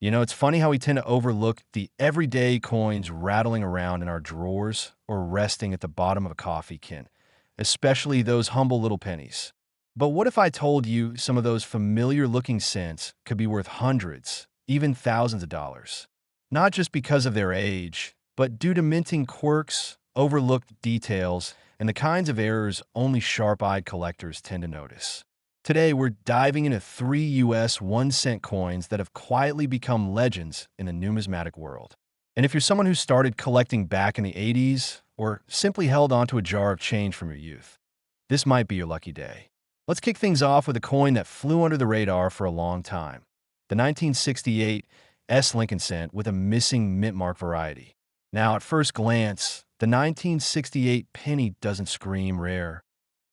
It's funny how we tend to overlook the everyday coins rattling around in our drawers or resting at the bottom of a coffee can, especially those humble little pennies. But what if I told you some of those familiar looking cents could be worth hundreds, even thousands of dollars? Not just because of their age, but due to minting quirks, overlooked details, and the kinds of errors only sharp-eyed collectors tend to notice. Today, we're diving into three US 1-cent coins that have quietly become legends in the numismatic world. And if you're someone who started collecting back in the 80s or simply held onto a jar of change from your youth, this might be your lucky day. Let's kick things off with a coin that flew under the radar for a long time, the 1968 Lincoln cent with a missing mint mark variety. Now, at first glance, the 1968 penny doesn't scream rare.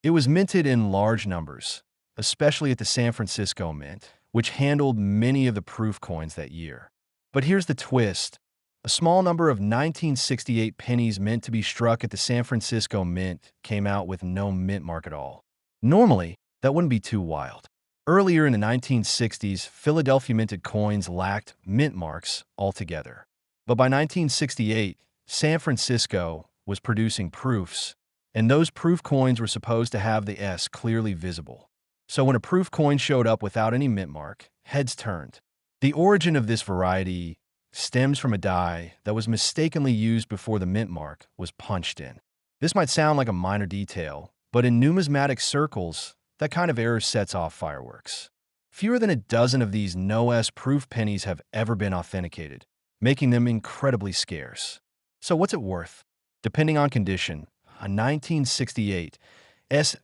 It was minted in large numbers, especially at the San Francisco Mint, which handled many of the proof coins that year. But here's the twist. A small number of 1968 pennies meant to be struck at the San Francisco Mint came out with no mint mark at all. Normally, that wouldn't be too wild. Earlier in the 1960s, Philadelphia minted coins lacked mint marks altogether. But by 1968, San Francisco was producing proofs, and those proof coins were supposed to have the S clearly visible. So when a proof coin showed up without any mint mark, heads turned. The origin of this variety stems from a die that was mistakenly used before the mint mark was punched in. This might sound like a minor detail, but in numismatic circles, that kind of error sets off fireworks. Fewer than a dozen of these no-S proof pennies have ever been authenticated, making them incredibly scarce. So what's it worth? Depending on condition, a 1968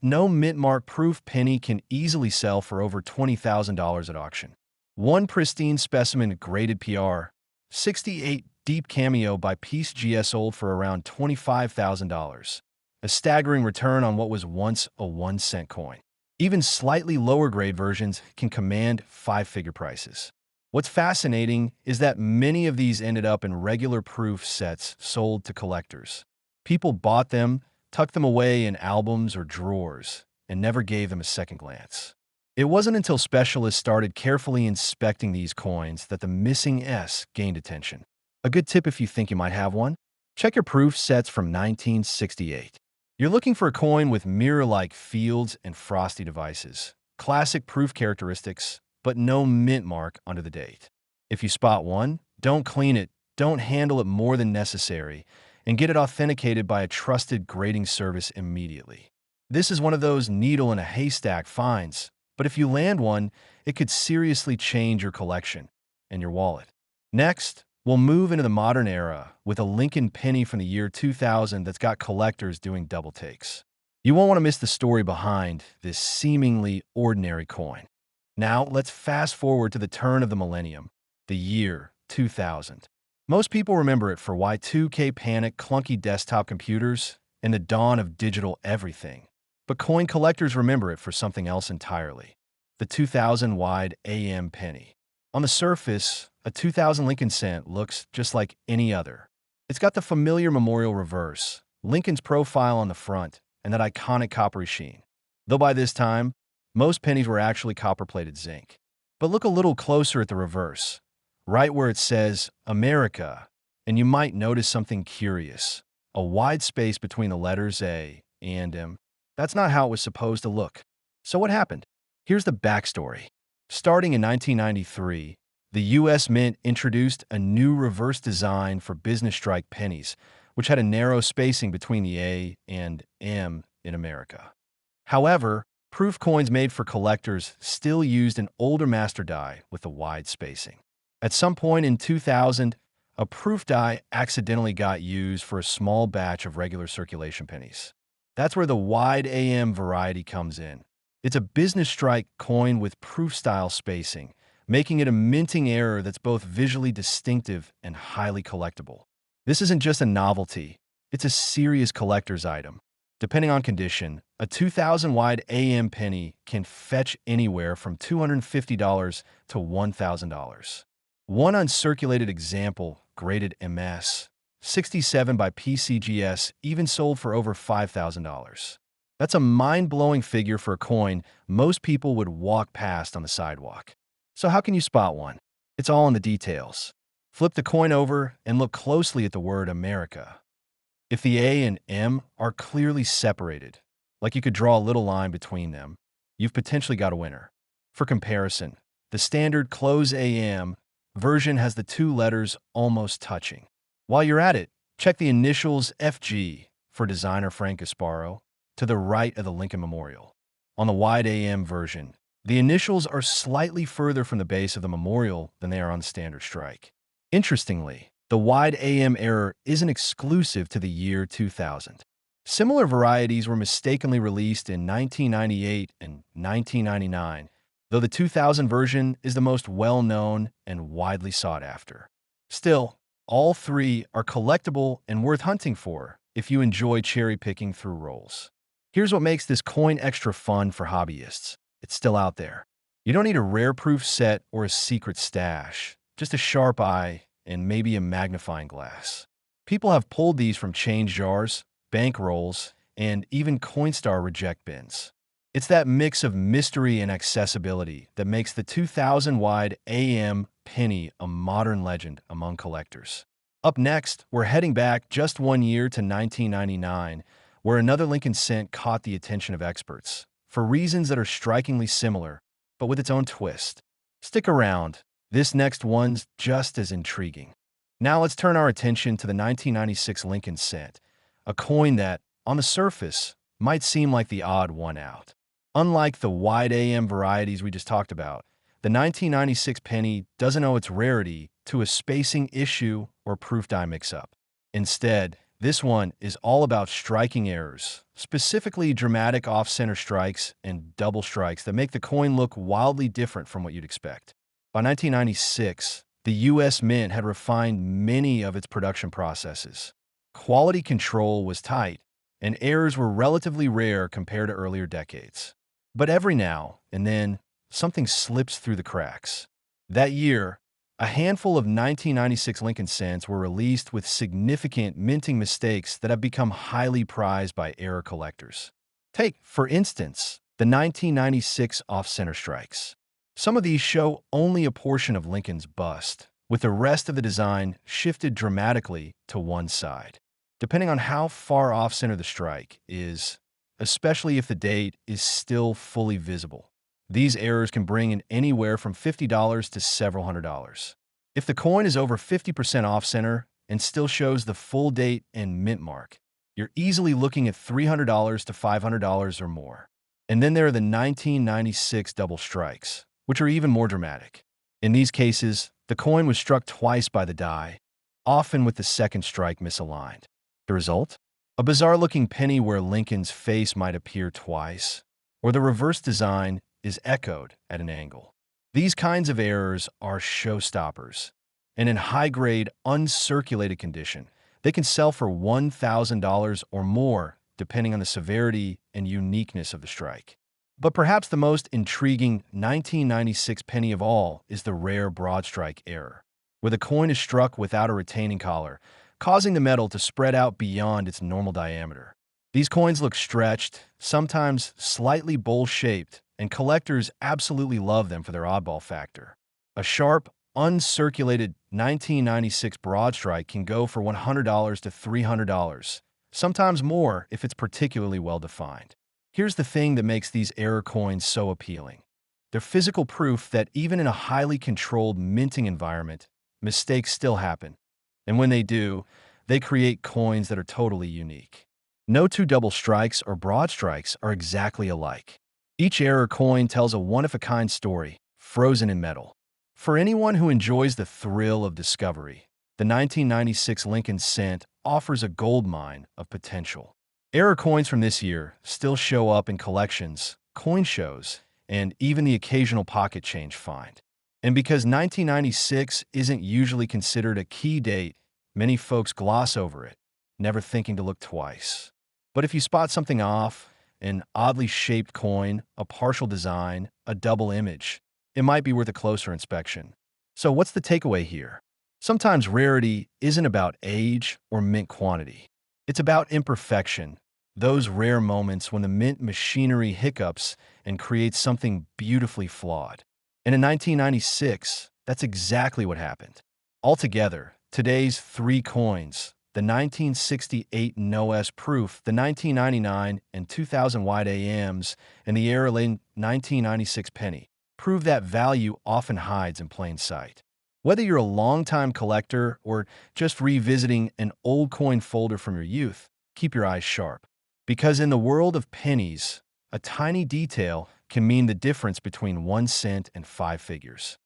no mint mark proof penny can easily sell for over $20,000 at auction. One pristine specimen graded PR, 68 deep cameo by Piece GS sold for around $25,000, a staggering return on what was once a 1-cent coin. Even slightly lower grade versions can command five-figure prices. What's fascinating is that many of these ended up in regular proof sets sold to collectors. People bought them, tucked them away in albums or drawers, and never gave them a second glance. It wasn't until specialists started carefully inspecting these coins that the missing S gained attention. A good tip if you think you might have one? Check your proof sets from 1968. You're looking for a coin with mirror-like fields and frosty devices, classic proof characteristics, but no mint mark under the date. If you spot one, don't clean it, don't handle it more than necessary, and get it authenticated by a trusted grading service immediately. This is one of those needle in a haystack finds, but if you land one, it could seriously change your collection and your wallet. Next, we'll move into the modern era with a Lincoln penny from the year 2000 that's got collectors doing double takes. You won't want to miss the story behind this seemingly ordinary coin. Now, let's fast forward to the turn of the millennium, the year 2000. Most people remember it for Y2K panic, clunky desktop computers, and the dawn of digital everything. But coin collectors remember it for something else entirely, the 2000 wide AM penny. On the surface, a 2000 Lincoln cent looks just like any other. It's got the familiar memorial reverse, Lincoln's profile on the front, and that iconic coppery sheen. Though by this time, most pennies were actually copper-plated zinc. But look a little closer at the reverse, right where it says America, and you might notice something curious, a wide space between the letters A and M. That's not how it was supposed to look. So what happened? Here's the backstory. Starting in 1993, the U.S. Mint introduced a new reverse design for business strike pennies, which had a narrow spacing between the A and M in America. However, proof coins made for collectors still used an older master die with a wide spacing. At some point in 2000, a proof die accidentally got used for a small batch of regular circulation pennies. That's where the wide AM variety comes in. It's a business strike coin with proof-style spacing, making it a minting error that's both visually distinctive and highly collectible. This isn't just a novelty, it's a serious collector's item. Depending on condition, a 2000 wide AM penny can fetch anywhere from $250 to $1,000. One uncirculated example, graded MS, 67 by PCGS, even sold for over $5,000. That's a mind-blowing figure for a coin most people would walk past on the sidewalk. So how can you spot one? It's all in the details. Flip the coin over and look closely at the word America. If the A and M are clearly separated, like you could draw a little line between them, you've potentially got a winner. For comparison, the standard close AM version has the two letters almost touching. While you're at it, check the initials FG for designer Frank Gasparo to the right of the Lincoln Memorial. On the wide AM version, the initials are slightly further from the base of the memorial than they are on the standard strike. Interestingly, the wide AM error isn't exclusive to the year 2000. Similar varieties were mistakenly released in 1998 and 1999, though the 2000 version is the most well-known and widely sought after. Still, all three are collectible and worth hunting for if you enjoy cherry-picking through rolls. Here's what makes this coin extra fun for hobbyists. It's still out there. You don't need a rare-proof set or a secret stash, just a sharp eye and maybe a magnifying glass. People have pulled these from change jars, bank rolls, and even Coinstar reject bins. It's that mix of mystery and accessibility that makes the 2000 wide AM penny a modern legend among collectors. Up next, we're heading back just 1 year to 1999, where another Lincoln cent caught the attention of experts, for reasons that are strikingly similar, but with its own twist. Stick around. This next one's just as intriguing. Now let's turn our attention to the 1996 Lincoln cent, a coin that, on the surface, might seem like the odd one out. Unlike the wide AM varieties we just talked about, the 1996 penny doesn't owe its rarity to a spacing issue or proof die mix-up. Instead, this one is all about striking errors, specifically dramatic off-center strikes and double strikes that make the coin look wildly different from what you'd expect. By 1996, the U.S. Mint had refined many of its production processes. Quality control was tight, and errors were relatively rare compared to earlier decades. But every now and then, something slips through the cracks. That year, a handful of 1996 Lincoln cents were released with significant minting mistakes that have become highly prized by error collectors. Take, for instance, the 1996 off-center strikes. Some of these show only a portion of Lincoln's bust, with the rest of the design shifted dramatically to one side. Depending on how far off-center the strike is, especially if the date is still fully visible, these errors can bring in anywhere from $50 to several $100s. If the coin is over 50% off-center and still shows the full date and mint mark, you're easily looking at $300 to $500 or more. And then there are the 1996 double strikes, which are even more dramatic. In these cases, the coin was struck twice by the die, often with the second strike misaligned. The result? A bizarre-looking penny where Lincoln's face might appear twice, or the reverse design is echoed at an angle. These kinds of errors are showstoppers, and in high-grade, uncirculated condition, they can sell for $1,000 or more, depending on the severity and uniqueness of the strike. But perhaps the most intriguing 1996 penny of all is the rare broad strike error, where the coin is struck without a retaining collar, causing the metal to spread out beyond its normal diameter. These coins look stretched, sometimes slightly bowl-shaped, and collectors absolutely love them for their oddball factor. A sharp, uncirculated 1996 broad strike can go for $100 to $300, sometimes more if it's particularly well-defined. Here's the thing that makes these error coins so appealing. They're physical proof that even in a highly controlled minting environment, mistakes still happen. And when they do, they create coins that are totally unique. No two double strikes or broad strikes are exactly alike. Each error coin tells a one-of-a-kind story, frozen in metal. For anyone who enjoys the thrill of discovery, the 1996 Lincoln cent offers a goldmine of potential. Error coins from this year still show up in collections, coin shows, and even the occasional pocket change find. And because 1996 isn't usually considered a key date, many folks gloss over it, never thinking to look twice. But if you spot something off, an oddly shaped coin, a partial design, a double image, it might be worth a closer inspection. So what's the takeaway here? Sometimes rarity isn't about age or mint quantity. It's about imperfection, those rare moments when the mint machinery hiccups and creates something beautifully flawed. And in 1996, That's exactly what happened. Altogether, today's three coins, the 1968 NOS proof, the 1999 and 2000 wide AMs, and the heirloom 1996 penny, prove that value often hides in plain sight. Whether you're a longtime collector or just revisiting an old coin folder from your youth, keep your eyes sharp. Because in the world of pennies, a tiny detail can mean the difference between 1 cent and five figures.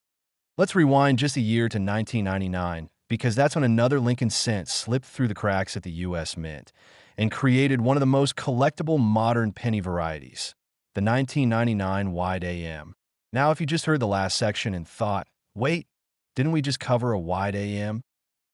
Let's rewind just a year to 1999, because that's when another Lincoln cent slipped through the cracks at the U.S. Mint and created one of the most collectible modern penny varieties, the 1999 wide AM. Now, if you just heard the last section and thought, wait, didn't we just cover a wide AM?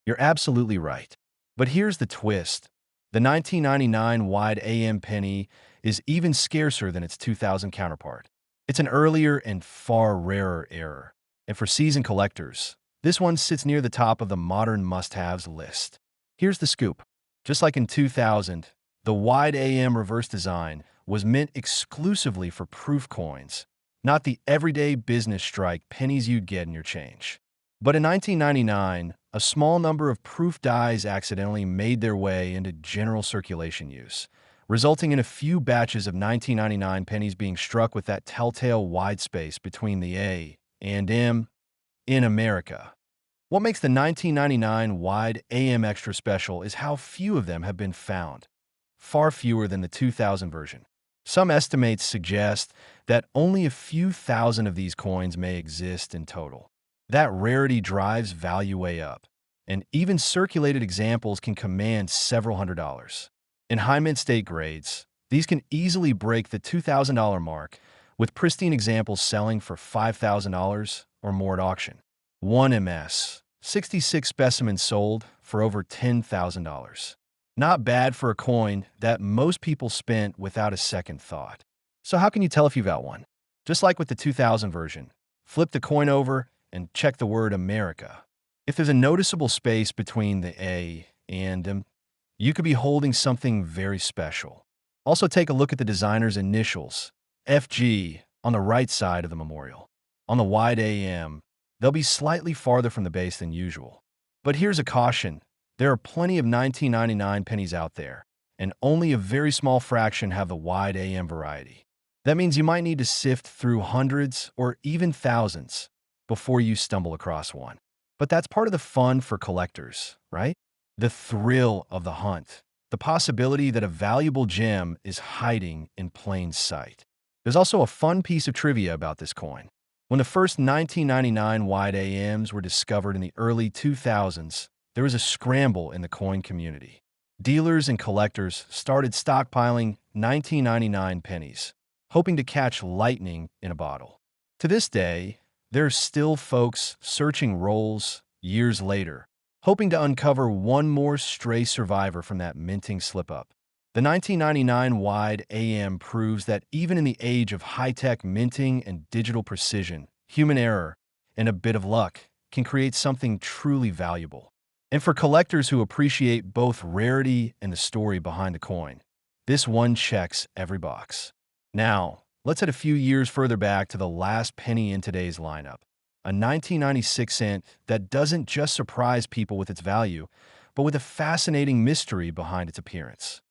You're absolutely right. But here's the twist. The 1999 wide AM penny is even scarcer than its 2000 counterpart. It's an earlier and far rarer error. And for seasoned collectors, this one sits near the top of the modern must-haves list. Here's the scoop. Just like in 2000, the wide AM reverse design was meant exclusively for proof coins, not the everyday business strike pennies you'd get in your change. But in 1999, a small number of proof dies accidentally made their way into general circulation use, resulting in a few batches of 1999 pennies being struck with that telltale wide space between the A and M in America. What makes the 1999 wide AM extra special is how few of them have been found, far fewer than the 2000 version. Some estimates suggest that only a few thousand of these coins may exist in total. That rarity drives value way up, and even circulated examples can command several $100s. In high mint state grades, these can easily break the $2,000 mark, with pristine examples selling for $5,000 or more at auction. 1 MS, 66 specimens sold for over $10,000. Not bad for a coin that most people spent without a second thought. So how can you tell if you've got one? Just like with the 2000 version, flip the coin over and check the word America. If there's a noticeable space between the A and M, you could be holding something very special. Also take a look at the designer's initials, FG, on the right side of the memorial. On the wide AM, they'll be slightly farther from the base than usual. But here's a caution. There are plenty of 1999 pennies out there, and only a very small fraction have the wide AM variety. That means you might need to sift through hundreds or even thousands before you stumble across one. But that's part of the fun for collectors, right? The thrill of the hunt, the possibility that a valuable gem is hiding in plain sight. There's also a fun piece of trivia about this coin. When the first 1999 wide AMs were discovered in the early 2000s, there was a scramble in the coin community. Dealers and collectors started stockpiling 1999 pennies, hoping to catch lightning in a bottle. To this day, there are still folks searching rolls years later, hoping to uncover one more stray survivor from that minting slip-up. The 1999 wide AM proves that even in the age of high-tech minting and digital precision, human error and a bit of luck can create something truly valuable. And for collectors who appreciate both rarity and the story behind the coin, this one checks every box. Now, let's head a few years further back to the last penny in today's lineup, a 1996 cent that doesn't just surprise people with its value, but with a fascinating mystery behind its appearance.